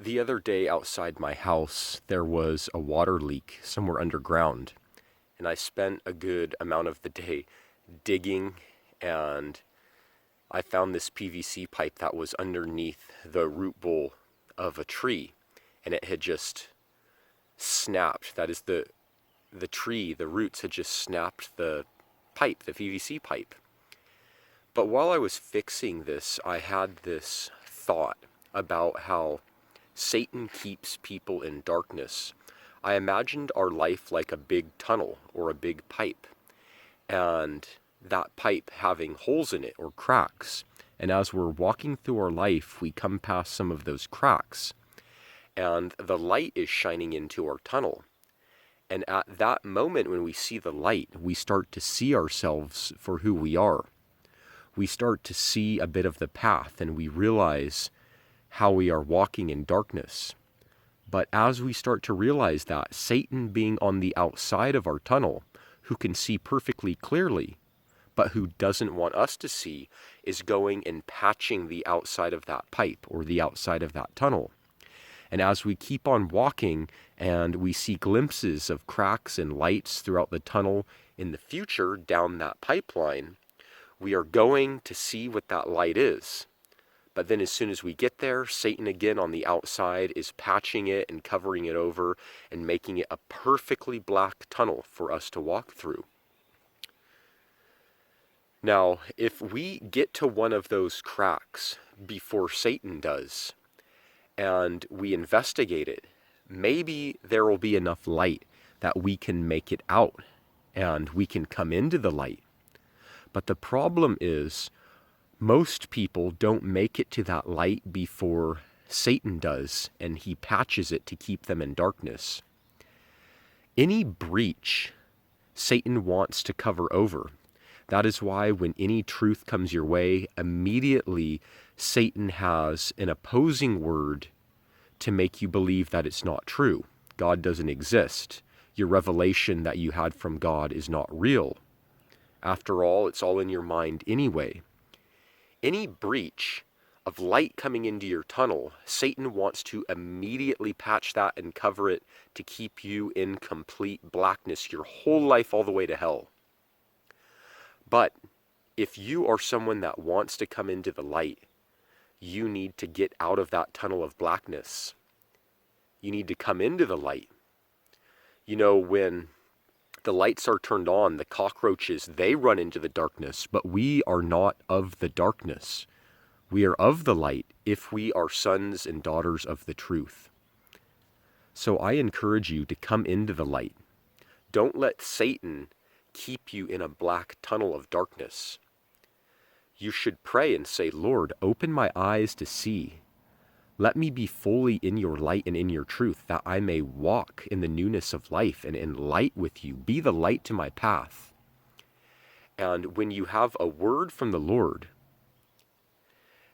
The other day outside my house, there was a water leak somewhere underground, and I spent a good amount of the day digging, and I found this PVC pipe that was underneath the root bowl of a tree, and it had just snapped. That is, the tree, the roots had just snapped the pipe, the PVC pipe. But while I was fixing this, I had this thought about how Satan keeps people in darkness. I imagined our life like a big tunnel or a big pipe, and that pipe having holes in it or cracks. And as we're walking through our life, we come past some of those cracks, and the light is shining into our tunnel. And at that moment when we see the light, we start to see ourselves for who we are. We start to see a bit of the path, and we realize how we are walking in darkness. But as we start to realize that, Satan being on the outside of our tunnel, who can see perfectly clearly, but who doesn't want us to see, is going and patching the outside of that pipe or the outside of that tunnel. And as we keep on walking and we see glimpses of cracks and lights throughout the tunnel in the future down that pipeline, we are going to see what that light is. But then as soon as we get there, Satan again on the outside is patching it and covering it over and making it a perfectly black tunnel for us to walk through. Now, if we get to one of those cracks before Satan does, and we investigate it, maybe there will be enough light that we can make it out and we can come into the light. But the problem is, most people don't make it to that light before Satan does, and he patches it to keep them in darkness. Any breach Satan wants to cover over. That is why when any truth comes your way, immediately Satan has an opposing word to make you believe that it's not true. God doesn't exist. Your revelation that you had from God is not real. After all, it's all in your mind anyway. Any breach of light coming into your tunnel, Satan wants to immediately patch that and cover it to keep you in complete blackness your whole life all the way to hell. But if you are someone that wants to come into the light, you need to get out of that tunnel of blackness. You need to come into the light. You know, when the lights are turned on, the cockroaches, they run into the darkness, but we are not of the darkness. We are of the light if we are sons and daughters of the truth. So I encourage you to come into the light. Don't let Satan keep you in a black tunnel of darkness. You should pray and say, Lord, open my eyes to see. Let me be fully in your light and in your truth, that I may walk in the newness of life and in light with you. Be the light to my path. And when you have a word from the Lord,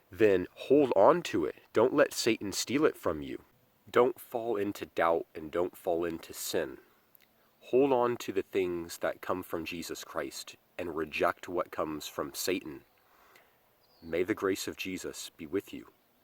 then hold on to it. Don't let Satan steal it from you. Don't fall into doubt and don't fall into sin. Hold on to the things that come from Jesus Christ and reject what comes from Satan. May the grace of Jesus be with you.